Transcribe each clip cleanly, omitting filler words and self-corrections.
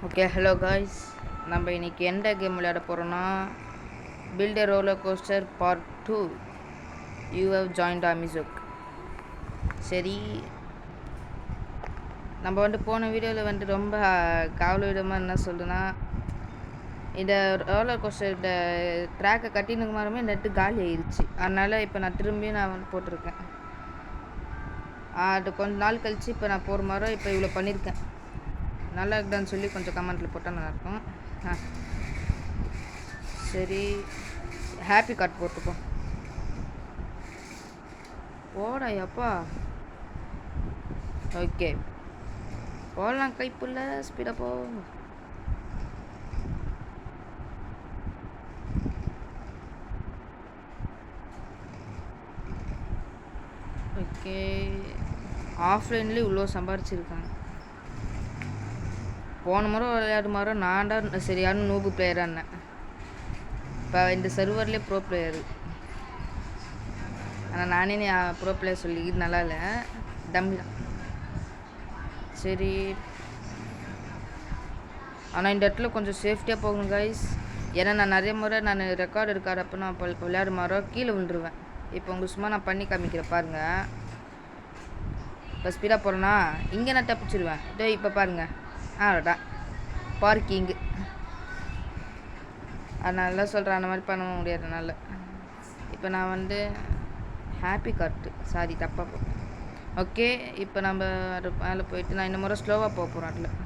Okay hello guys, நம்ம இன்னைக்கு எந்த கேம் விளையாட போகிறோன்னா build a roller coaster part 2 you have joined அமிசோக். சரி, நம்ம போன வீடியோவில் ரொம்ப கவலைவிடமாக என்ன சொல்லுன்னா, இந்த ரோலர் கோஸ்டர் இந்த ட்ராக்கை கட்டினுக்கு மாறமே நெட்டு காலி ஆயிடுச்சு. அதனால் இப்போ நான் திரும்பியும் போட்டிருக்கேன். அது கொஞ்ச நாள் கழித்து இப்போ நான் போகிற மாதிரி இப்போ இவ்வளோ பண்ணியிருக்கேன். நல்லா இருக்குதான்னு சொல்லி கொஞ்சம் கமெண்ட்டில் போட்டால் நல்லாயிருக்கும். சரி, ஹாப்பி கார்ட் போட்டுப்போம். ஓடா அப்பா. ஓகே, போடலாம். கைப்புள்ள ஸ்பீடாக போ. ஓகே, ஆஃப்லைன்லேயே இவ்வளோ சம்பாரிச்சிருக்காங்க. போன முறை விளையாடு மாதிரி நான் தான் சரியான நூபு பிளேயராக இருந்தேன். இப்போ இந்த சர்வர்லேயே ப்ரோ பிளேயரு. ஆனால் நானே ப்ரோ பிளேயர் சொல்லிக்கிட்டு நல்லா இல்லை, டம்மி தான். சரி, ஆனால் இந்த இடத்துல கொஞ்சம் சேஃப்டியாக போகணும் கைஸ். ஏன்னா நான் நிறைய முறை ரெக்கார்டு இருக்காரப்போ நான் விளையாடு மாதிரி கீழே விழுந்துருவேன். இப்போ உங்களுக்கு சும்மா நான் பண்ணி காமிக்கிறேன் பாருங்கள். இப்போ ஸ்பீடாக போகிறேன்னா இங்கே நான் தப்பிச்சிடுவேன். இதோ இப்போ பாருங்கள். ஆடா பார்க்கிங்கு. அதனால சொல்கிறேன், அந்த மாதிரி பண்ண முடியாதுனால. இப்போ நான் ஹாப்பி கார்ட்டு தப்பாக போட்டேன். ஓகே, இப்போ நம்ம அது மேலே போயிட்டு நான் இந்த முறை ஸ்லோவாக போக போகிறோம். அதில்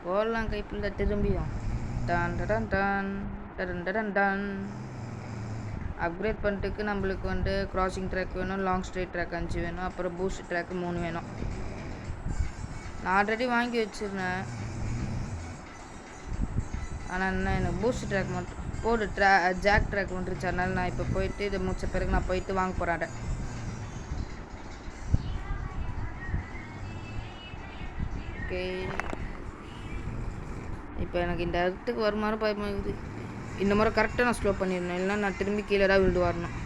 போடலாம் கைப்பிள்ள திரும்பியும். டான் டன் டான் டன் டன் டன். அப்கிரேட் பண்ணிட்டுக்கு நம்மளுக்கு கிராசிங் ட்ராக் வேணும், லாங் ஸ்ட்ரெயிட் ட்ராக் 5 வேணும், அப்புறம் பூஸ்ட் ட்ராக் 3 வேணும். நான் ஆல்ரெடி வாங்கி வச்சுருந்தேன். ஆனால் என்ன எனக்கு பூஸ்ட் ட்ராக் மட்டும் போடு. ஜாக் ட்ராக் வந்துருச்சு. அதனால நான் இப்போ போயிட்டு இதை முடிச்ச பிறகு நான் போயிட்டு வாங்க போகிறேன். ஓகே, இப்போ எனக்கு இந்த இடத்துக்கு வருமானம் பயமாகுது. இந்த முறை கரெக்டாக நான் ஸ்லோ பண்ணிடணும், இல்லைன்னா நான் திரும்பி கீழே தான் விழுந்து வரணும்.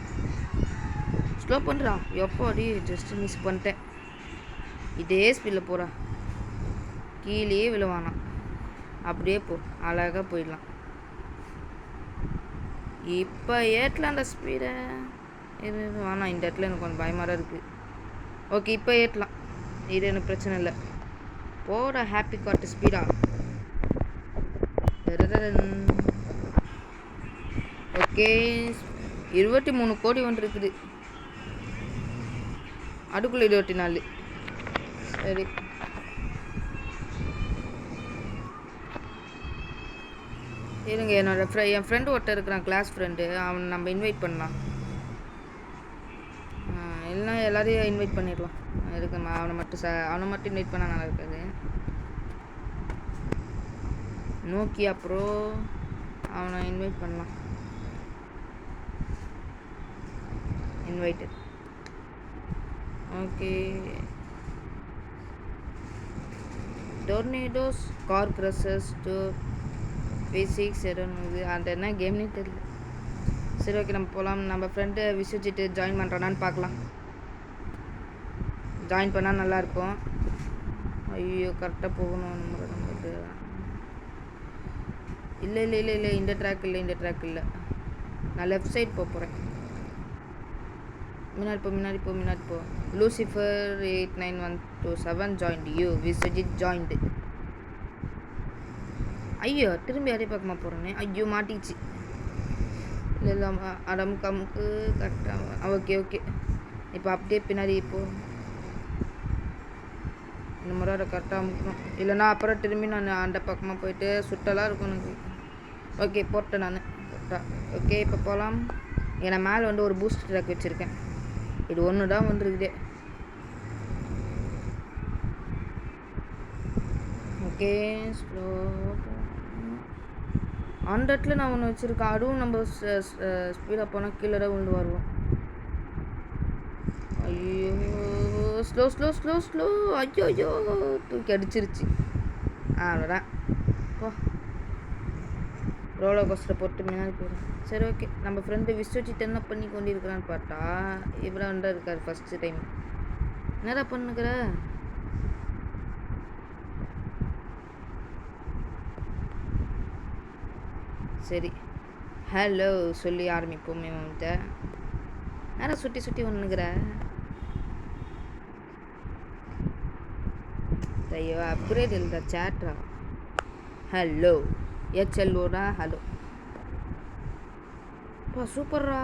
ஸ்லோ பண்ணுறா எப்போ அடி ஜஸ்ட்டு மிஸ் பண்ணிட்டேன். இதே ஸ்பீடில் போகிறா, கீழே விழுவானா. அப்படியே போ, அழகாக போயிடலாம். இப்போ ஏற்றலாம் அந்த ஸ்பீடை. இது வேணாம், இந்த இடத்துல எனக்கு கொஞ்சம் பயமாக இருக்குது. ஓகே, இப்போ ஏற்றலாம், இது எனக்கு பிரச்சனை இல்லை. போட ஹாப்பி கார்ட்டு ஸ்பீடா. ஓகே, 23 கோடி வந்துருக்குது. அதுக்குள்ளே 24. சரி, இருங்க. என் ஃப்ரெண்டு ஒருத்தர் இருக்கிறான், கிளாஸ் ஃப்ரெண்டு. அவனை நம்ம இன்வைட் பண்ணலாம். இல்லைனா எல்லாரையும் இன்வைட் பண்ணிடலாம். இருக்குமா, அவனை மட்டும் இன்வைட் பண்ணால் நல்லா இருக்காது. நோக்கியா ப்ரோ, அவனை இன்வைட் பண்ணலாம். Invited. Okay, tornadoes car crushers to basics எடனுது. அந்த என்ன கேம்னே தெரியல. சரி, ஓகே, நம்ம போகலாம். நம்ம ஃப்ரெண்டு விசுவச்சிட்டு ஜாயின் பண்ணுறானான்னு பார்க்கலாம். ஜாயின் பண்ணால் நல்லாயிருக்கும். ஐயோ, கரெக்டாக போகணும். நம்மளுக்கு இல்லை இல்லை இல்லை இல்லை இந்த ட்ராக் இல்லை, இந்த ட்ராக் இல்லை. நான் லெஃப்ட் சைட் போகிறேன். முன்னாடி போ. Lucifer 89127 joined. You Vishwajit joined. ஐயோ, திரும்பி அதே பக்கமாக போகிறேனே. ஐயோ, மாட்டிச்சு. இல்லை இல்லை, அடமுக்கு கரெக்டாக. ஓகே ஓகே, இப்போ அப்படியே பின்னாடி இந்த முறை அதை கரெக்டாக அமுக்கணும். இல்லைனா அப்புறம் திரும்பி நான் அந்த பக்கமாக போயிட்டு சுட்டலாம் இருக்கும் எனக்கு. ஓகே, போட்டேன் நான் கரெக்டாக. ஓகே, இப்போ போகலாம். ஏன்னா மேலே ஒரு பூஸ்ட் ட்ராக் வச்சுருக்கேன். இது ஒன்று தான் வந்துருக்குதே. Okay, slow. அந்த இடத்துல நான் ஒன்று வச்சுருக்கேன். அதுவும் நம்ம ஸ்பீடாக போனால் கீழே தான் விழுந்து வருவோம். ஐயோ, ஸ்லோ ஸ்லோ ஸ்லோ ஸ்லோ. ஐயோ ஐயோ, தூக்கி அடிச்சிருச்சு. அவ்வளோதான். போ, ரோலர் கோஸ்டரை போட்டு முன்னாடி போயிடும். சரி, ஓகே, நம்ம ஃப்ரெண்டு விஸ்வஜித் என்ன பண்ணி கொண்டு இருக்கிறான்னு பார்த்தா இவராக இருக்கார் ஃபஸ்ட்டு டைம். என்னடா பண்ணுக்கிற? சரி ஹலோ சொல்லி ஆரம்பிப்போமே வந்துட்ட. நேரம் சுற்றி ஒன்றுங்கிற ஐயோ அப்கிரேட் இல்லை சேட்ரா. Hello ஹெச்எல்ஓடா hello. அப்பா சூப்பர்ரா.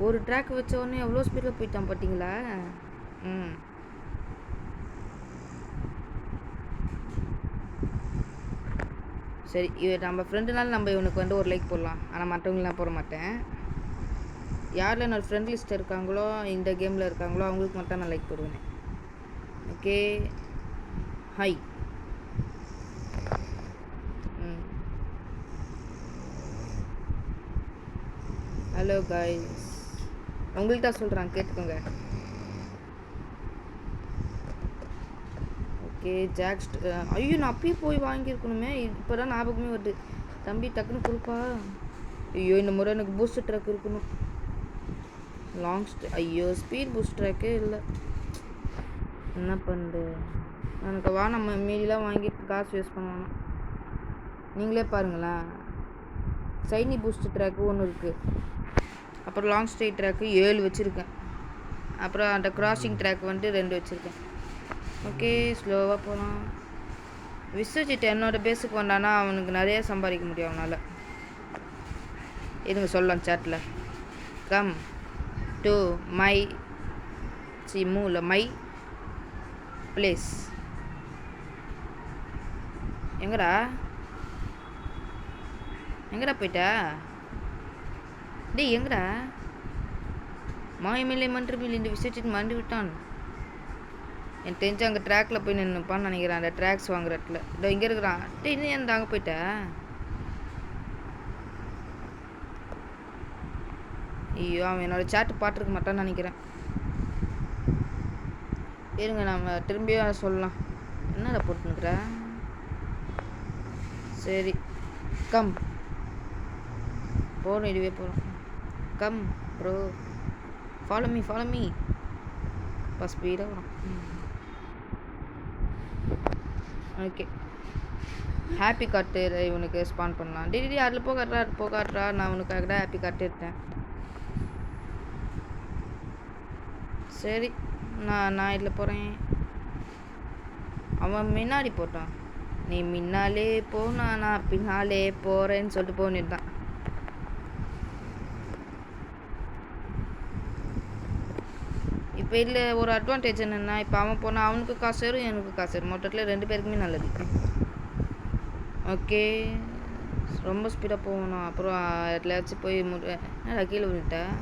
ஒரு ட்ராக் வச்ச உடனே எவ்வளோ ஸ்பீடில் போயிட்டான் பார்த்தீங்களா? சரி நம்ம ஃப்ரெண்டுனால நம்ம இவனுக்கு வந்து ஒரு லைக் போடலாம். ஆனால் மற்றவங்களாம் போட மாட்டேன். யாரில் என்னோடய ஃப்ரெண்ட் லிஸ்ட் இருக்காங்களோ இந்த கேமில் இருக்காங்களோ அவங்களுக்கு மட்டும் நான் லைக் போடுவேன். Okay hi. ஹலோ காய்ஸ், உங்கள்கிட்ட சொல்கிறேன் கேட்டுக்கோங்க. ஓகே ஜாக்ஸ்ட். ஐயோ நான் அப்பயே போய் வாங்கியிருக்கணுமே, இப்போ தான் ஞாபகமே வருது. தம்பி டக்குன்னு கொடுப்பா. ஐயோ இந்த முறை எனக்கு பூஸ்ட் ட்ராக் இருக்கணும். ஐயோ ஸ்பீட் பூஸ்ட் ட்ராக்கே இல்லை. என்ன பண்ணுது எனக்கு? வா நம்ம மீதிலாம் வாங்கிட்டு காசு வேஸ்ட் பண்ணுவானோ. நீங்களே பாருங்களேன். சைனி பூஸ்ட் ட்ராக்கு ஒன்று இருக்குது. அப்புறம் லாங் ஸ்ட்ரெயிட் ட்ராக்கு 7 வச்சுருக்கேன். அப்புறம் அந்த கிராசிங் ட்ராக் வந்து 2 வச்சுருக்கேன். ஓகே ஸ்லோவாக போகலாம். விஸ்வஜித் என்னோட பேஸுக்கு வந்தானா அவனுக்கு நிறைய சம்பாதிக்க முடியும் அவனால். இதுங்க சொல்லலாம் சேட்டில். கம் டு மை மூல மை பிளேஸ். எங்கடா போயிட்ட? டேய் எங்கடா? மாயமில்லை மன்றமில்லை இந்த விசேஷத்துக்கு மறந்து விட்டான். எனக்கு தெரிஞ்சு அங்கே ட்ராக்கில் போய் நின்றுப்பான்னு நினைக்கிறேன். அந்த ட்ராக்ஸ் வாங்குற இடத்துல. இதோ இங்கே இருக்கிறான். டே இன்னும் ஏன் அங்கே போயிட்ட? ஐயோ அவன் என்னோடய சேட்டு பார்த்துருக்க மாட்டான்னு நினைக்கிறேன். இருங்க நம்ம திரும்பியும் சொல்லலாம். என்னடா போட்டுனுக்குற? சரி கம் போகணும். இதுவே போகிறோம். கம் ப்ரோ ஃபாலோ மீ இப்போ ஸ்பீடாக வரும். ஓகே ஹாப்பி கார்ட்டு இவனுக்கு ஸ்பான் பண்ணலாம். டெய்லி அதில் போகாட்றா நான் உனக்காக தான் ஹாப்பி கார்ட்டு எடுத்தேன். சரி நான் இதில் போகிறேன். அவன் முன்னாடி போட்டான். நீ முன்னாலே போனா நான் பின்னாலே போகிறேன்னு சொல்லிட்டு போனிருந்தான். இப்போ இதில் ஒரு அட்வான்டேஜ் என்னென்னா, இப்போ அவன் போனால் அவனுக்கு காசு வரும், எனக்கு காசு வரும். மொத்தத்தில் 2 பேருக்குமே நல்லது. ஓகே ரொம்ப ஸ்பீடாக போகணும். அப்புறம் இடத்துலயாச்சும் போய் கீழே விழுந்துட்டேன்.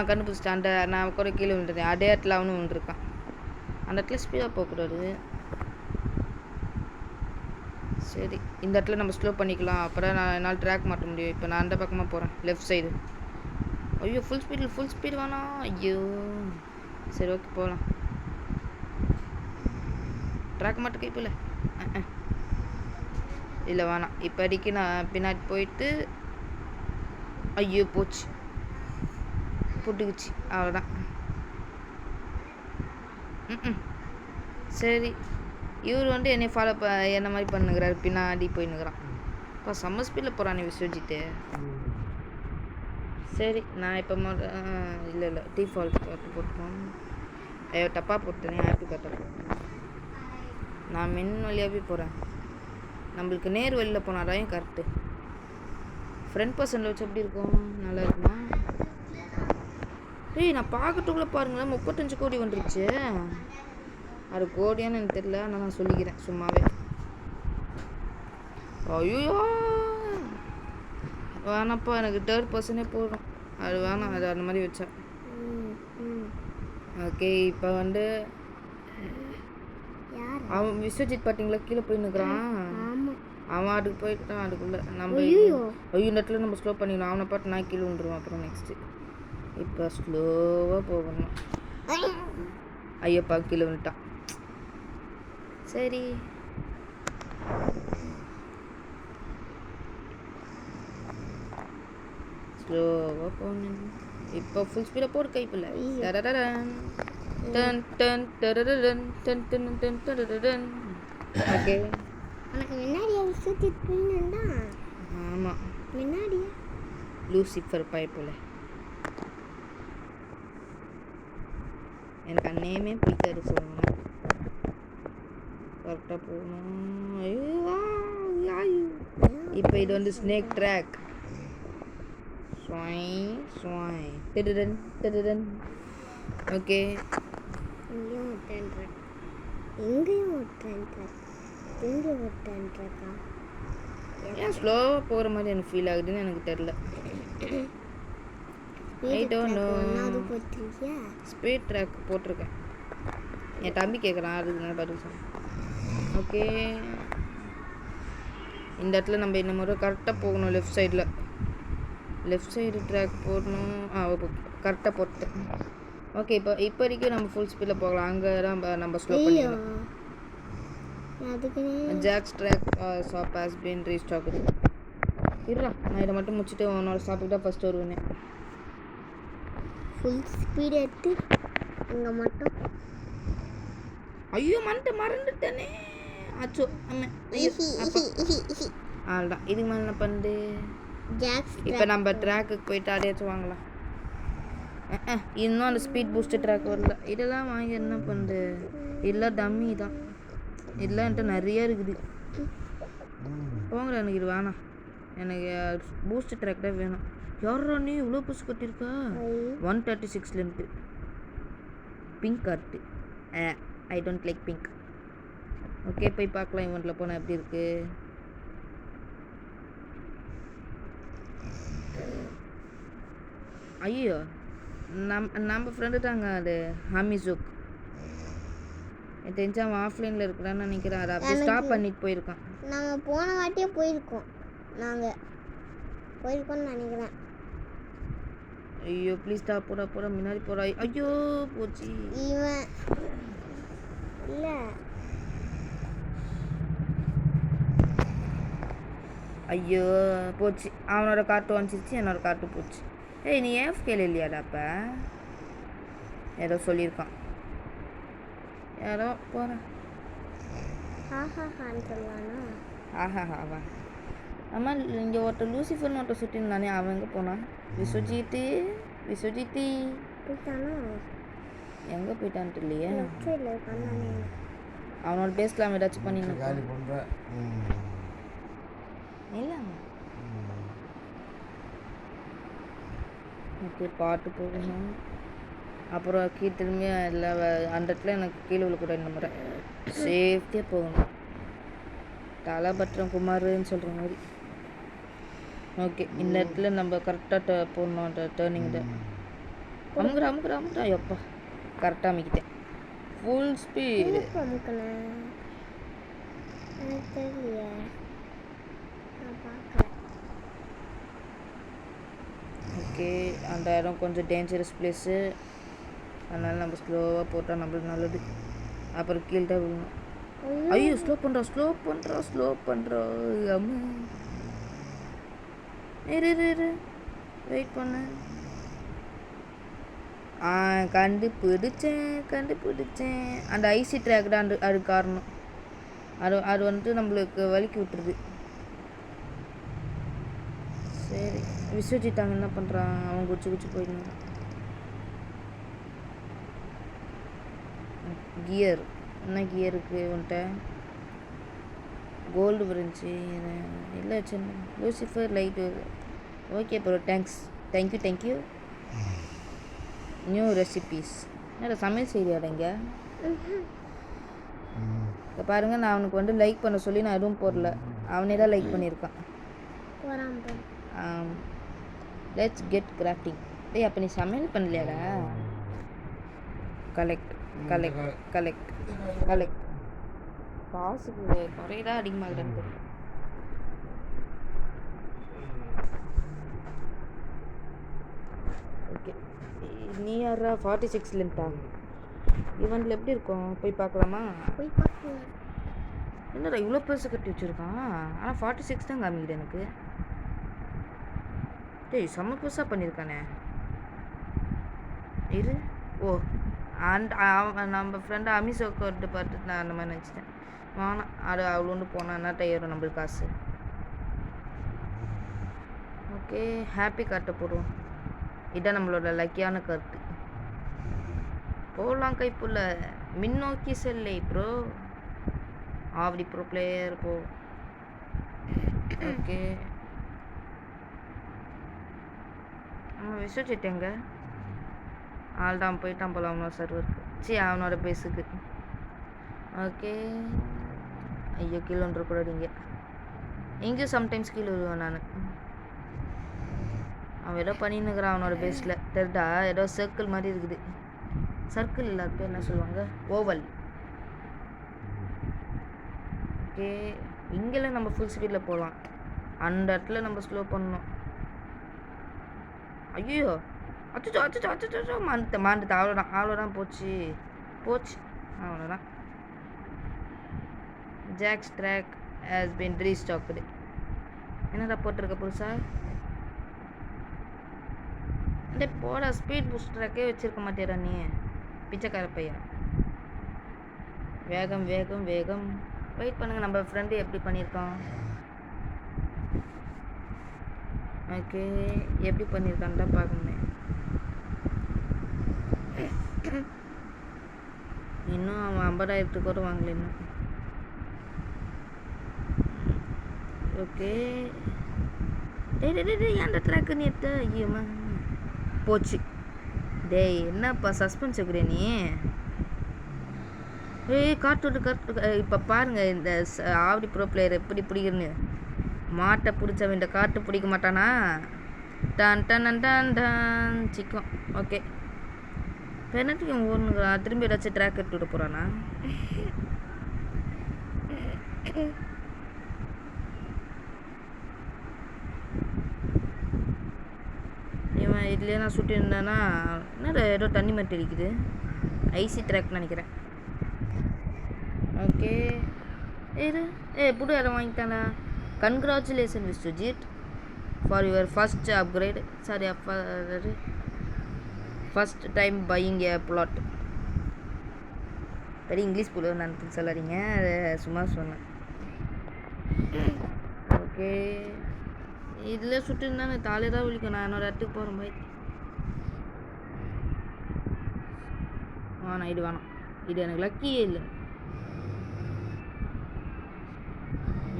கண்டுபிடிச்சிட்டேன். அந்த நான் கூட கீழே விழுந்துட்டேன். அதே இடத்துல அவனும் விழுந்துருக்கான். அந்த இடத்துல ஸ்பீடாக போகக்கூடாது. சரி இந்த இடத்துல நம்ம ஸ்லோ பண்ணிக்கலாம். அப்புறம் என்னால் ட்ராக் மாட்ட முடியும். இப்போ நான் அந்த பக்கமாக போகிறேன், லெஃப்ட் சைடு. ஐயோ ஃபுல் ஸ்பீடு வேணாம். ஐயோ சரி ஓகே போகலாம். ட்ராக் மாட்ட கைப்பில்லை இல்லை வேணாம். இப்போதைக்கு நான் பின்னாடி போயிட்டு. ஐயோ போச்சு, புட்டுக்குச்சு, அவ்வளோதான். சரி இவர் வந்து என்னை ஃபாலோ என்ன மாதிரி பண்ணுங்கிறாரு, பின்னாடி போயின்னுக்கிறான். இப்போ செம்ம ஸ்பீடில் போகிறானே விஸ்வஜித்து. சரி நான் இப்போ இல்லை டிஃபால்ட் போட்டுப்போம். ஐயோ தப்பாக போட்டேனே. ஹாப்பி கார்ட்டை நான் மின் வழியாகவே போகிறேன். நம்மளுக்கு நேர் வழியில் போனாதான் கரெக்டு. ஃப்ரண்ட் பர்சனில் வச்சு எப்படி இருக்கும்? நல்லா இருக்குமா? ஏய் நான் பார்க்கறதுக்குள்ளே பாருங்களேன் 35 கோடி வந்துருச்சு. அது கோடியான்னு எனக்கு தெரியல, ஆனால் நான் சொல்லிக்கிறேன் சும்மாவே. ஐயோ வேணாப்பா, எனக்கு 3rd பர்சனே போதும். அது வேணாம், அது அந்த மாதிரி வச்சா. ஓகே இப்போ வந்து அவன் விஸ்வஜித் பார்த்தீங்களா கீழே போய் நிற்கிறான். அவன் அதுக்கு போயிட்டான். அதுக்குள்ளே நம்ம ஐயோ இடத்துல நம்ம ஸ்லோ பண்ணிக்கலாம். அவனை பார்த்து நான் கீழே விழுந்துருவான். அப்புறம் நெக்ஸ்ட்டு இப்போ ஸ்லோவாக போகணும். ஐயப்பா கீழே விழுட்டான். சரி ஸ்லோவாக போகணும். இப்போ ஃபுல் ஸ்பீடாக போகிற கைப்பில்ல. ஓகே உனக்கு முன்னாடி விசுவஜித் போயினா ஆமாம், முன்னாடியா லூசிஃபர் பைப்பில் எனக்கு அந்நேமே பிடிக்காது சொல்லணும். கரெக்டாக போகணும். இப்போ இது வந்து ஸ்னேக் ட்ராக். திடுடன் திடுடன். ஓகே, இங்கேயும் ஒரு ட்ரெயின் ட்ராக், இங்கேயும் ஒரு ட்ரெயின் ட்ராக், இங்கே ஒரு ட்ரெயின் ட்ராக்கா? ஏன் ஸ்லோவாக போகிற மாதிரி எனக்கு ஃபீல் ஆகுதுன்னு எனக்கு தெரில. I don't know. ஒன்றாவது போட்டிருக்கியா? ஸ்பீட் ட்ராக் போட்டிருக்கேன். என் தம்பி கேட்குறான், அதுக்கு நான் பதில் சொன்னேன். ஓகே, இந்த இடத்துல நம்ம இந்த முறை கரெக்டாக போகணும். லெஃப்ட் சைடு ட்ராக் போடணும். ஓகே, கரெக்டாக போட்டேன். ஓகே, இப்போதைக்கு நம்ம ஃபுல் ஸ்பீடில் போகலாம். அங்கே தான் நம்ம ஸ்லோ பண்ணிடலாம். Jack's track stop has been restocked. இருடா, நான் இதை மட்டும் முடிச்சுட்டு உன்னோட ஸ்டாப்புக்கு தான் ஃபஸ்ட்டு வருவேன். ஃபுல் ஸ்பீட் எடுத்து இங்கே மட்டும். ஐயோ, மறந்துட்டேனே. அச்சோ, அம்மா. அவ்வளோதான், இதுக்கு மேலே என்ன பண்ணுது? இப்போ நம்ம ட்ராக்குக்கு போயிட்டு அடையாச்சும் வாங்கலாம். இன்னும் அந்த ஸ்பீட் பூஸ்டர் ட்ராக் வரல. இதெல்லாம் வாங்கி என்ன பண்ணுது? இல்லை, டம்மி தான். இதெல்லாம் என்கிட்ட நிறைய இருக்குது. போங்கிற, எனக்கு இது வேணாம். எனக்கு பூஸ்டர் ட்ராக் தான் வேணும். யாரா நீ இவ்வளோ புதுசு கட்டியிருக்கா? 136 pink card. I don't like pink. Okay, போய் பார்க்கலாம் இவன்ட்டில் போனால் எப்படி இருக்கு. ஐயோ, நம்ம ஃப்ரெண்டு தாங்க அது, ஹமிசுக். எனக்கு தெரிஞ்சு அவன் ஆஃப்லைனில் இருக்கிறான்னு நினைக்கிறேன். அதை அப்படியே ஸ்டாப் பண்ணிட்டு போயிருக்கான். நாங்கள் போன வாட்டியே போயிருக்கோம். நினைக்கிறேன். ஐயோ, ப்ளீஸ் ஸ்டாப். போட முன்னாடி போடா. ஐயோ, போச்சு. இவன் இல்லை. ஐயோ, போச்சு. அவனோட கார்ட்டு வந்துச்சு, என்னோட கார்ட்டு போச்சு. ஏய், நீ ஏன் கேள்வி இல்லையாடா? அப்போ ஏதோ சொல்லியிருக்கான். யாரோ போகிறேன். ஆஹாஹான்னு சொல்லுவானா? ஆஹாஹாவா? ஆமாம், இங்கே ஒருத்தர் லூசிஃபர்னு ஒருத்தர் சுற்றிருந்தானே, அவன் எங்கே போனான்? விஸ்வஜித்து போயிட்டானா? எங்கே போயிட்டான்ட்டு இல்லையே. பண்ணானே. அவனோட பேஸ்ல அவன் ஏதாச்சும் பண்ணிருக்கான். இல்லைங்க. ஓகே, பாட்டு போகணும். அப்புறம் திரும்பி இல்லை, அந்த இடத்துல எனக்கு கீழே விழக்கூடாது. இந்த முறை சேஃப்டியாக போகணும். தலபத்திரம் குமார்னு சொல்கிற மாதிரி. ஓகே, இந்த இடத்துல நம்ம கரெக்டாக போடணும். அந்த டேர்னிங்கில் அமுக்குறா. எப்பா, கரெக்டாக அமைக்கிட்டேன். Full speed. ஓகே, அந்த இடம் கொஞ்சம் டேஞ்சரஸ் பிளேஸு. அதனால் நம்ம ஸ்லோவாக போட்டால் நம்மளுக்கு நல்லது. அப்புறம் கீழே தான் விழணும். ஐயோ, ஸ்லோ பண்ணுறா. அம்மா, இரு வெயிட் பண்ண. கண்டுபிடிச்சேன். அந்த ஐசி ட்ராக் தான் அது காரணம். அது வந்துட்டு நம்மளுக்கு வலிக்கி விட்டுருது. சரி, விஸ்வஜித் அங்கே என்ன பண்ணுறான்? அவன் குச்சி போயிடணும். கியர் என்ன கியர் இருக்குது உன்ட்ட? கோல்டு இருந்துச்சு. இல்லை, சின்ன Lucifer light. Okay bro, thank you. New recipes. என்னடா சமையல் செய்யறியாடா இங்கே? இப்போ பாருங்கள், நான் அவனுக்கு வந்து லைக் பண்ண சொல்லி நான் எதுவும் போடல. அவனே தான் லைக் பண்ணியிருக்கான். Let's get crafting. டேய், அப்போ நீ சமையல் பண்ணலையாடா? கலெக்ட். காசுக்கு குறையதான் அதிகமாகுதுன்னு. ஓகே, நீ யாரா? 46 ஈவெண்ட்டில் எப்படி இருக்கும்? போய் பார்க்கலாமா? என்னடா இவ்வளோ பெருசு கட்டி வச்சுருக்கான்? ஆனால் 46 தான் காமிக்குது எனக்கு. டேய், செம்ம பெருசாக பண்ணியிருக்கானே. இரு. ஓ, நம்ம ஃப்ரெண்டு அமிசோக்கு பார்த்துட்டு நான் அந்த மாதிரி நினச்சிட்டேன். வேணாம், அது அவ்வளோண்டு போனால் என்ன டயரும் நம்மளுக்கு காசு. ஓகே ஹாப்பி கார்ட்டை போடுவோம். இதான் நம்மளோட லக்கியான கார்ட்டு. போகலாம் கைப்புள்ள. மின்னோக்கி செல்லை ப்ரோ. ஆவடி ப்ரோ பிளேயர் போ. ஓகே நம்ம விஸ்வஜித் எங்க ஆள்தான் போயிட்டான் போல அவனோட சர்வருக்கு. அவனோட பேஸுக்கு. ஓகே ஐயோ கீழே ஒன்று கூடாதீங்க. எங்கேயும் சம்டைம்ஸ் கீழே விழுவேன் நான். அவன் ஏதோ பண்ணின்னுக்கிறான் அவனோட பேஸில். தெரிடா ஏதோ சர்க்கிள் மாதிரி இருக்குது. சர்க்கிள் இல்லை பேர் என்ன சொல்லுவாங்க, ஓவல். ஓகே இங்கெல்லாம் நம்ம ஃபுல் ஸ்பீடில் போகலாம். அந்த இடத்துல நம்ம ஸ்லோ பண்ணணும். ஐயோ அச்சோ அச்சோ அச்சோ மாண்டுது. அவ்வளோதான் போச்சு அவ்வளோதான். Jack's track has been restocked. என்னடா போட்டிருக்க புதுசா? டே போட ஸ்பீட் பூஸ்ட் ட்ராக்கே வச்சிருக்க மாட்டேடா நீ பிச்சைக்கார பையா. வேகம் வேகம் வேகம். வெயிட் பண்ணுங்க, நம்ம ஃப்ரெண்டு எப்படி பண்ணியிருக்கான். ஓகே எப்படி பண்ணியிருக்கான்னு தான் பார்க்கணுமே. இன்னும் அவன் 50,000 கூட வாங்கல இன்னும். ஓகே டேய் ஏன்டா ட்ராக்கு நீ எடுத்த? ஐயோம்மா போச்சு. டேய் என்னப்பா சஸ்பென்ஸ் வைக்கிற நீ? காட்டு. இப்போ பாருங்க இந்த ஆவடி ப்ரோ பிளேயர் எப்படி பிடிக்குன்னு. மாட்டை பிடிச்சவன் இந்த காட்டு பிடிக்க மாட்டானா? டான் டன் டன் டன் சிக்கம். ஓகே இப்போ என்னத்துக்கு ஓடுனுங்கிறான்? திரும்பி ஏதாச்சும் ட்ராக் எடுத்து விட போகிறானா? இவன் இதுலேயே நான் சுட்டி இருந்தானா என்ன ஏதோ தண்ணி மட்டும் அடிக்குது. ஐசி ட்ராக் நினைக்கிறேன். ஓகே புது இடம் வாங்கிட்டானா? Congratulation Vishwajit for your first upgrade. Sorry first time buying a flat. பெரிய இங்கிலீஷ் புள்ள நான் சொல்லாதீங்க, அதை சும்மா சொன்னேன். ஓகே இதில் சுட்டுருந்தா நான் தாலே தான் விழிக்கும். நான் என்னோட இடத்துக்கு போகிறேன் பாய். வேணாம் இது வேணாம், இது எனக்கு லக்கியே இல்லை.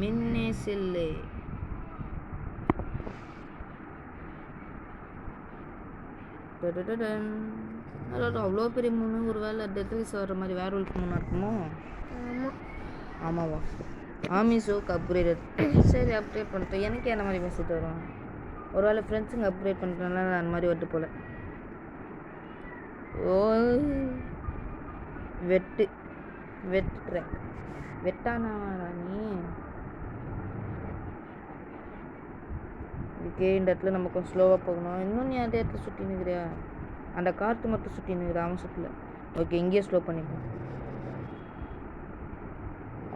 மின்னே செல்லு. அதாவது அவ்வளோ பெரிய மூணு. ஒரு வேலை டெட்ரிஸ் வர்ற மாதிரி வேற ஒரு மூணு இருக்குமோ? ஆமாவா? ஆமி ஷோக்கு அப்கிரேட். சரி அப்கிரேட் பண்ணிட்டோம். எனக்கு என்ன மாதிரி மெசேஜ் வரும்? ஒரு வேளை ஃப்ரெண்ட்ஸுங்க அப்கிரேட் பண்ணுறதுனால அந்த மாதிரி வந்துட்டு போல. ஓ வெட்டு ட்ராக். வெட்டானா நீ? இதுக்கே இந்த இடத்துல நம்ம கொஞ்சம் ஸ்லோவாக போகணும். இன்னும் நீ அந்த இடத்துல சுற்றி நிற்கிறியா? அந்த காற்று மட்டும் சுற்றி நிற்கிற அவன் சுற்றல. ஓகே இங்கேயே ஸ்லோ பண்ணிப்போம்.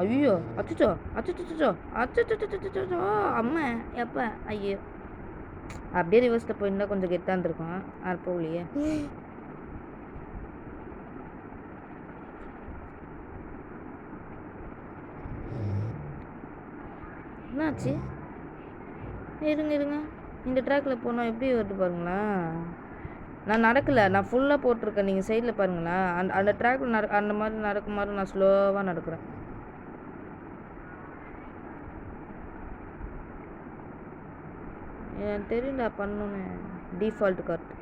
ஐயோ அச்சோ அம்மா எப்போ? ஐயோ அப்படியே ரிவர்ஸில் போயிருந்தா கொஞ்சம் கெத்தாக இருந்திருக்கும். அது போகலையே. என்னாச்சு? இருங்க இந்த ட்ராக்கில் போனால் எப்படி வருது பாருங்களா. நான் நடக்கலை, நான் ஃபுல்லாக போட்டிருக்கேன். நீங்கள் சைடில் பாருங்களா, அந்த ட்ராக்கில் அந்த மாதிரி நடக்கும் மாதிரி நான் ஸ்லோவாக நடக்கிறேன். எனக்கு தெரியல பண்ணணுன்னு. Default card.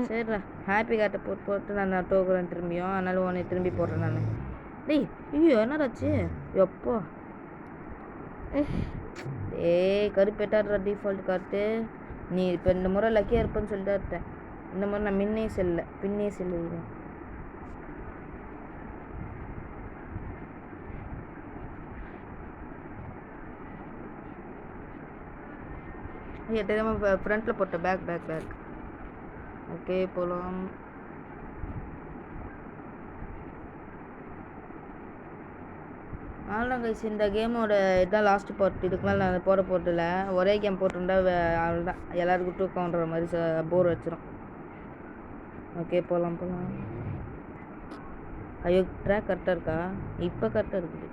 சரிடா ஹாப்பி கார்ட்டை போட்டு நான் டோக்குறேன் திரும்பியும். அதனால உன்னை திரும்பி போடுறேன் நான். டேய் ஐயோ என்னடாச்சு? எப்போ கருப்பேட்டாடுற டிஃபால்ட் கார்ட்டு. நீ இப்போ இந்த முறை லக்கியாக இருப்பேன்னு சொல்லிட்டு இருக்கேன். இந்த முறை நான் பின்னே செல்லுறேன். தெரியாம ஃப்ரண்ட்டில் போட்ட பேக். ஓகே போகலாம். ஆன்லைன் கைஸ் இந்த கேமோட இதுதான் லாஸ்ட் பார்ட். இதுக்கு மேலே நான் போட போகிறதில்ல. ஒரே கேம் போட்டிருந்தா அவ்வளோதான், எல்லாருக்கும் தூக்கம்ன்ற மாதிரி போர் வச்சிடும். ஓகே போகலாம். ஐயோ ட்ராக் கரெக்டாக இருக்கா? இப்போ கரெக்டாக இருக்குது.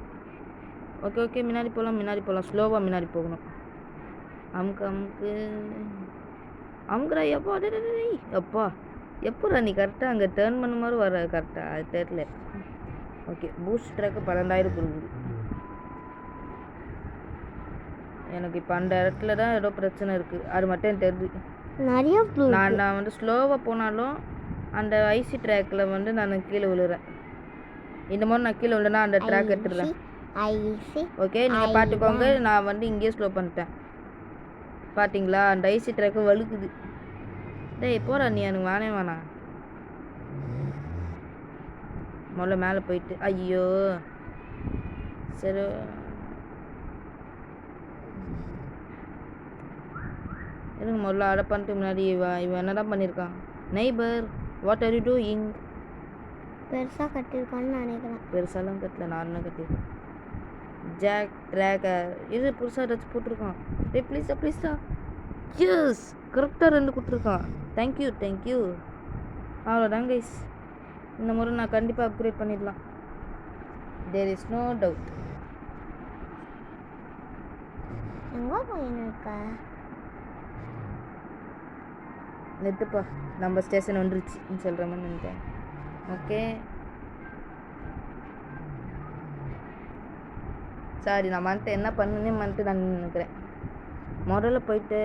ஓகே முன்னாடி போகலாம். ஸ்லோவாக முன்னாடி போகணும். அமுக்கு அமுக்கு அமுக்குறா எப்பா டேய் எப்பா எப்போடா நீ கரெக்டாக அங்கே டேர்ன் பண்ண மாதிரி வர கரெக்டாக அது தெரியல. ஓகே பூஸ்ட் ட்ராக்கு 12,000 கொடுக்குது எனக்கு. இப்போ அந்த இடத்துல தான் ஏதோ பிரச்சனை இருக்குது, அது மட்டும் எனக்கு தெரியுது. நிறைய ப்ளூ நான் வந்து ஸ்லோவாக போனாலும் அந்த ஐசி ட்ராக்கில் வந்து நான் கீழே விழுறேன். இந்த மாதிரி நான் கீழே விழுனா அந்த ட்ராக் எடுத்துடுறேன். ஓகே நீங்கள் பார்த்துக்கோங்க, நான் வந்து இங்கேயே ஸ்லோ பண்ணிட்டேன் பார்த்தீங்களா. அந்த ஐசி ட்ராக்கு வழுக்குது. டேய் போடா நீ, எனக்கு வேணாம். முதல்ல மேலே போயிட்டு ஐயோ சரி எனக்கு முதல்ல ஆர்டர் பண்ணிட்டு முன்னாடி இவன் என்னதான் பண்ணியிருக்கான். Neighbour what are you doing? பெருசாக கட்டியிருக்கான்னு நினைக்கிறேன். பெருசாலாம் கட்டல, நானும் கட்டியிருக்கேன். ஜாக் ட்ராகர் இது புதுசாக ஏதாச்சும் போட்டிருக்கான். டே ப்ளீஸா எஸ் கரெக்டாக 2 கொடுத்துருக்கான். தேங்க்யூ அவ்வளோதான் கைஸ். இந்த முறை நான் கண்டிப்பாக அப்கிரேட் பண்ணிடலாம். There is no doubt. எங்கே போயின்னு இருக்கா? நிறுத்துப்பா, நம்ம ஸ்டேஷன் வந்துருச்சுன்னு சொல்கிற மாதிரி நினைட்டேன். ஓகே சாரி, நான் வந்துட்டு என்ன பண்ணுன்னே வந்துட்டு நான் நினைக்கிறேன். முதல்ல போயிட்டு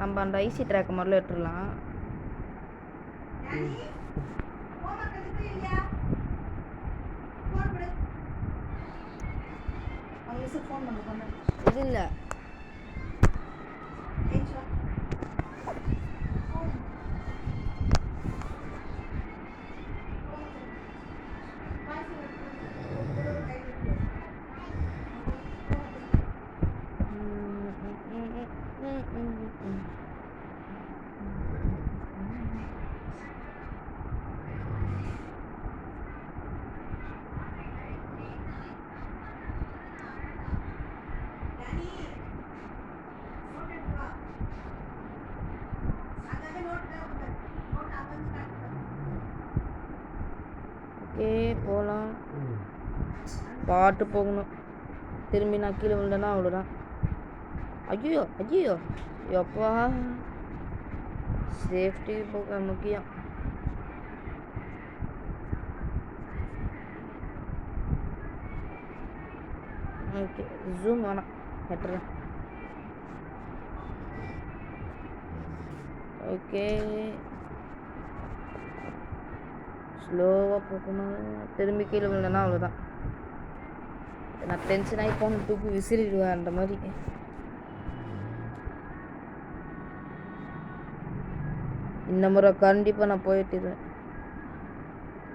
நம்ம அந்த ஐசி ட்ராக்கை முதல்ல எடுத்துடலாம். இது இல்லை ஓகே போகலாம். பாட்டு போகணும். திரும்பி நான் கீழே விழுந்தேன்னா அவ்வளோதான். ஐயோ எப்பா சேஃப்டி போக முக்கியம். ஓகே ஜூம் வேணாம் கட்டுறேன். ஓகே ஸ்லோவாக போகணும். திரும்பி கீழே விழுந்தேன்னா அவ்வளோதான். நான் டென்ஷன் ஆகி போன தூக்கி விசிறிடுவேன் அந்த மாதிரி. இந்த முறை கண்டிப்பாக நான் போயிட்டுருவேன்.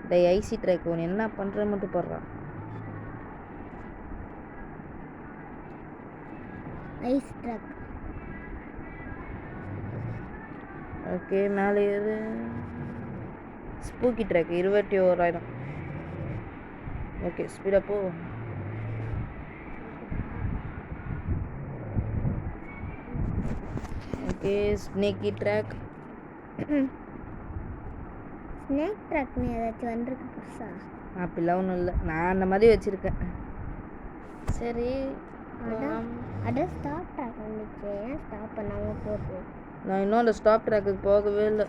இந்த ஐசி ட்ராக் ஒன்று என்ன பண்ணுறேன் மட்டும் போடுறான். ஐஸ் ட்ராக் ஓகே மேலே ஏறு. Spooky track 21,000. ஓகே ஸ்பீடாக போ. Okay sneaky track. ஸ்னேக் ட்ராக்னு ஏதாச்சும் வந்துருக்கு புதுசா? அப்படிலாம் ஒன்றும் இல்லை, நான் அந்த மாதிரி வச்சுருக்கேன். சரி அதான் ஸ்டாப் ட்ராக் வந்துச்சு, ஏன் ஸ்டாப் பண்ணாமல் போகுது? நான் இன்னும் அந்த ஸ்டாப் ட்ராக்குக்கு போகவே இல்லை.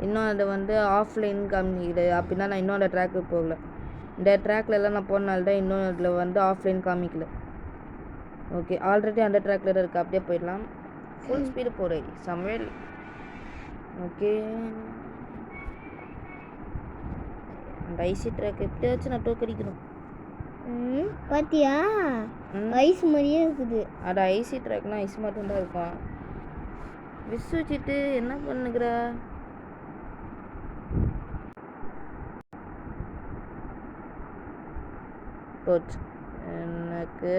இன்னும் அதை வந்து ஆஃப்லைன் காமிக்குது. அப்படின்னா நான் இன்னும் அந்த ட்ராக்குக்கு போகல. இந்த ட்ராக்லலாம் நான் போனால்தான் இன்னும் அதில் வந்து ஆஃப்லைன் காமிக்கல. ஓகே ஆல்ரெடி அந்த ட்ராக்ல தான் இருக்குது, அப்படியே போயிடலாம். ஃபுல் ஸ்பீடு போகிறேன் சமையல். ஓகே அந்த ஐசி ட்ராக் எப்படியாச்சும் நான் டோக்கடிக்கணும். பாத்தியா ஐஸ் மாதிரியே இருக்குது. அது ஐசி ட்ராக்னா ஐஸ் மட்டும்தான் இருக்கும். விஸ் வச்சுட்டு என்ன பண்ணுகிற? போச்சு எனக்கு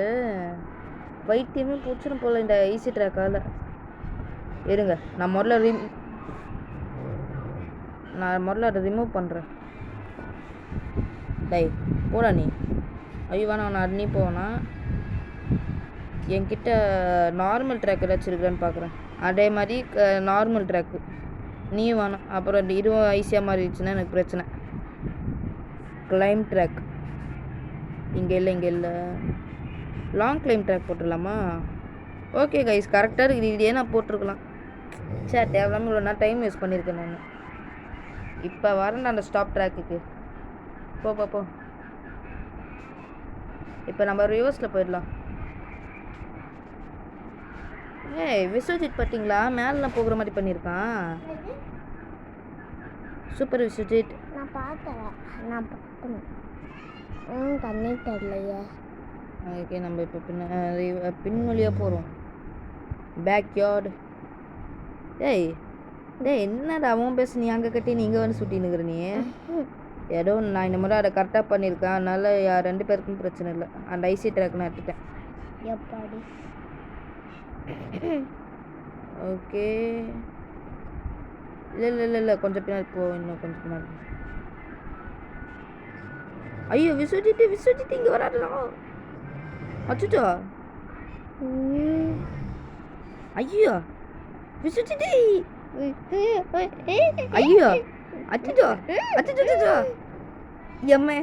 வைத்தியமே பிடிச்சிடும் போல இந்த ஐசி ட்ராக்கால். இருங்க நான் முதல்ல அதை ரிமூவ் பண்ணுறேன். டை போடா நீ. ஐயோ வேணாம், நான் நீ போவேனா? என்கிட்ட நார்மல் ட்ராக் ஏதாச்சும் இருக்குன்னு பார்க்குறேன். அதே மாதிரி நார்மல் ட்ராக்கு நீயும் வேணாம். அப்புறம் இதுவும் ஐசியாக மாறிடுச்சுன்னா எனக்கு பிரச்சனை. கிளைம் ட்ராக் இங்கே இல்லை. லாங் கிளைம் ட்ராக் போட்டுடலாமா? ஓகே கைஸ், கரெக்டாக இருக்குது. இதே நான் போட்டிருக்கலாம். சரி, தேவையில்லாமல் இவ்வளோ நான் டைம் வேஸ்ட் பண்ணியிருக்கேன் நான். இப்போ வரேன் அந்த ஸ்டாப் ட்ராக்குக்கு. போ போ போ. இப்போ நம்ம ரிவர்ஸில் போயிடலாம். ஏய், விஸ்வஜித் பார்த்தீங்களா? மேலாம் போகிற மாதிரி பண்ணியிருக்கான். சூப்பர் விஸ்வஜித். நான் பார்க்கல, நான் பார்க்கணும். கண்ணே தெரியலையே. ஓகே, நம்ம இப்போ பின் வழியாக போகிறோம். பேக்யார்டு. டேய் டேய், என்னடா அவன் பேச, நீ அங்கே கட்டி நீ இங்கே வந்து சுட்டினுங்கிற நீ. ஏதோ நான் இந்த முறை அதை கரெக்டாக பண்ணியிருக்கேன். அதனால 2 பேருக்கும் பிரச்சனை இல்லை. அந்த ஐசி ட்ராக் நான் எடுத்துட்டேன். எப்பாடி? ஓகே. இல்லை இல்லை இல்லை இல்லை, கொஞ்சம் பின்னாடி போ, இன்னும் கொஞ்சம் பின்னாடி. ஐயோ விஸ்வஜித் இங்கே வராதுடா. அச்சுச்சோ. ஐயோ விஸ்வஜித். ஐயோ அச்சுச்சோ அச்சுச்சோ எம்மே.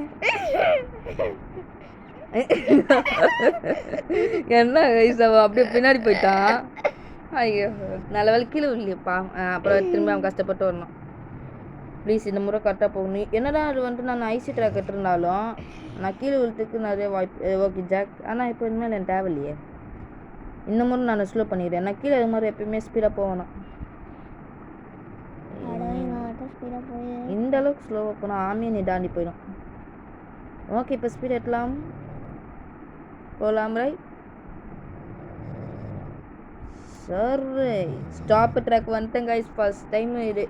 என்ன கைஸ், அவன் அப்படியே பின்னாடி போயிட்டான். ஐயோ, நல்ல வேலை கீழே இல்லையப்பா. அப்புறம் திரும்பி அவன் கஷ்டப்பட்டு வரணும். ப்ளீஸ் இந்த முறை கரெக்டாக போகணும். என்னடா அது வந்துட்டு நான் ஐசி ட்ராக் கட்டிருந்தாலும் நான் கீழே விழுறதுக்கு நிறைய வாய்ப்பு. ஓகே ஜாக், ஆனால் இப்போ இனிமேல் எனக்கு தேவையில்லையே. இந்த முறை நான் ஸ்லோ பண்ணிடுறேன். நான் கீழே இது மாதிரி எப்பயுமே ஸ்பீடாக போகணும். இந்த அளவுக்கு ஸ்லோவாக போனால் ஆமியை நீ தாண்டி போயிடும். ஓகே, இப்போ ஸ்பீட் எட்டலாம். போகலாம் ரைட். சரி, ஸ்டாப் ட்ராக் வந்துட்டேன் கைஸ். ஃபர்ஸ்ட் டைம் இது.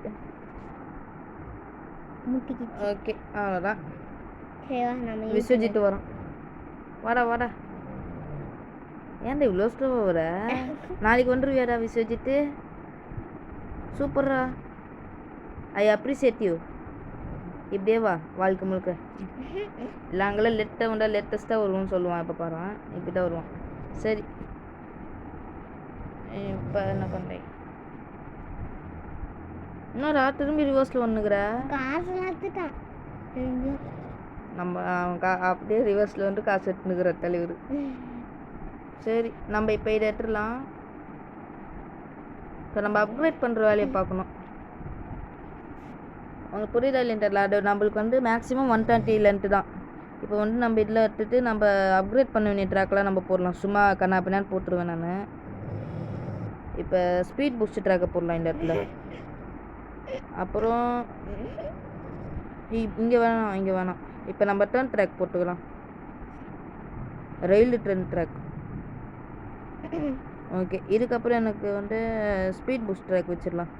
ஓகே, அவ்வளோதான். விஸ்வஜித் வரோம். வாடா. ஏன்டா இவ்வளோ ஸ்லோவாக வர? நாளைக்கு வந்துருவியாடா விஸ்வஜித்து? சூப்பர்ரா, ஐ அப்ரிசியேட் யூ. இப்படியே வா வாழ்க்கை முழுக்க. இல்லை அங்கெல்லாம் லேட்டஸ்ட்டாக வருவோம்னு சொல்லுவான். இப்போ பாருவான், இப்படி தான் வருவான். சரி, இப்போ என்ன பண்ணுறேன்? இன்னொரு திரும்பி ரிவர்ஸில் ஒன்றுங்கிற நம்ம அப்படியே ரிவர்ஸில் வந்து காசு எடுத்துனுக்கிற தலைவர். சரி, நம்ம இப்போ இதை எடுத்துடலாம். இப்போ நம்ம அப்கிரேட் பண்ணுற வேலையை பார்க்கணும். உங்களுக்கு புரியுதா இல்லைன்றல? அது நம்மளுக்கு வந்து மேக்ஸிமம் 120 லென்த்து தான். இப்போ வந்து நம்ம இதில் எடுத்துகிட்டு நம்ம அப்கிரேட் பண்ண வேண்டிய ட்ராக்கெலாம் நம்ம போடலாம். சும்மா கண்ணா பின்னான்னு போட்டுருவேன் நான். இப்போ ஸ்பீட் பூஸ்ட் ட்ராக்கை போடலாம் இந்த இடத்துல. அப்புறம் இங்கே வேணாம். இப்போ நம்ம டர்ன் ட்ராக் போட்டுக்கலாம். ரயில் டர்ன் ட்ராக். ஓகே, இதுக்கப்புறம் எனக்கு வந்து ஸ்பீட் பூஸ்ட் ட்ராக் வச்சிடலாம்.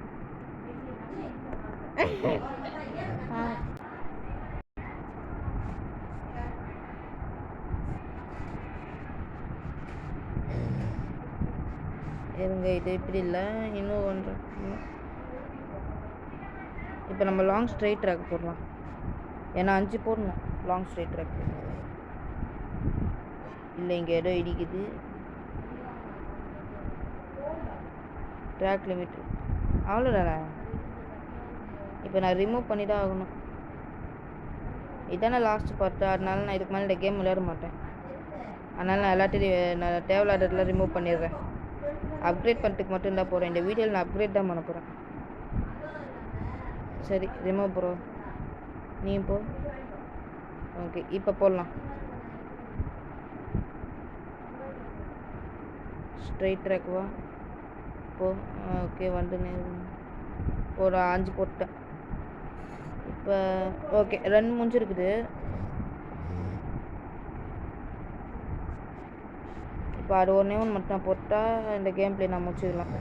இருங்க, இது இப்படி இல்லை, இன்னும் ஒன்று. இப்போ நம்ம லாங் ஸ்ட்ரைட் ட்ராக் போடலாம். ஏன்னா 5 போடணும் லாங் ஸ்ட்ரைட் ட்ராக். இல்லை, இங்கே ஏதோ இடிக்குது. ட்ராக் லிமிட் அவ்வளோதானே. இப்போ நான் ரிமூவ் பண்ணி தான் ஆகணும். இதானே லாஸ்ட் பார்ட்டு. அதனால நான் இதுக்கு மேலே இந்த கேம் விளையாட மாட்டேன். அதனால் நான் எல்லாத்தையும் நான் தேவையில்லாததெல்லாம் ரிமூவ் பண்ணிடுறேன். அப்கிரேட் பண்ணுறதுக்கு மட்டும் தான் போகிறேன். இந்த வீடியோவில் நான் அப்கிரேட் தான் பண்ண போகிறேன். சரி, ரிமூவ் ப்ரோ, நீ போ. ஓகே, இப்போ போடலாம். ஸ்ட்ரைட் ட்ராக் வா போ. ஓகே, வந்து ஒரு 5 போட்டேன். இப்போ ஓகே, 2 முடிஞ்சிருக்குது. இப்போ அது ஒன்றே ஒன்று மட்டும் போட்டால் இந்த கேம் பிளே நான் முடிச்சிடலாம்.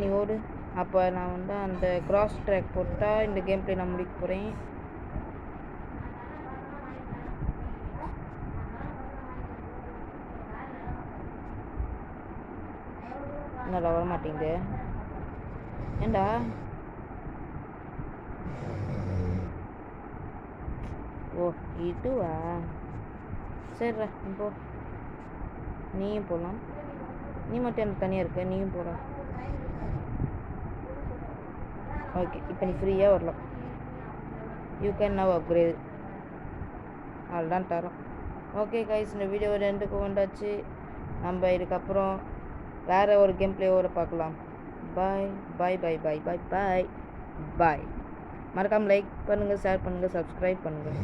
நீ ஓடு. அப்போ நான் வந்து அந்த கிராஸ் ட்ராக் போட்டால் இந்த கேம் பிளே நான் முடிக்க போகிறேன். என்னடா வர மாட்டேங்குது? ஏண்டா? ஓ, இதுவா? சரிடா, போ. நீயும் போகலாம். நீ மட்டும் எனக்கு தனியாக இருக்க, நீயும் போடா. ஓகே, இப்போ நீ ஃப்ரீயாக வரலாம். You can now upgrade. அதுதான் தரோம். ஓகே கைஸ், இந்த வீடியோ ரெண்டுக்கு வந்தாச்சு. நம்ம இதுக்கப்புறம் வேறு ஒரு கேம் பிளேயோட பார்க்கலாம். பாய் பாய் பாய் பாய் பாய் பாய் பாய். மறக்காமல் லைக் பண்ணுங்கள், ஷேர் பண்ணுங்கள், சப்ஸ்கிரைப் பண்ணுங்கள்.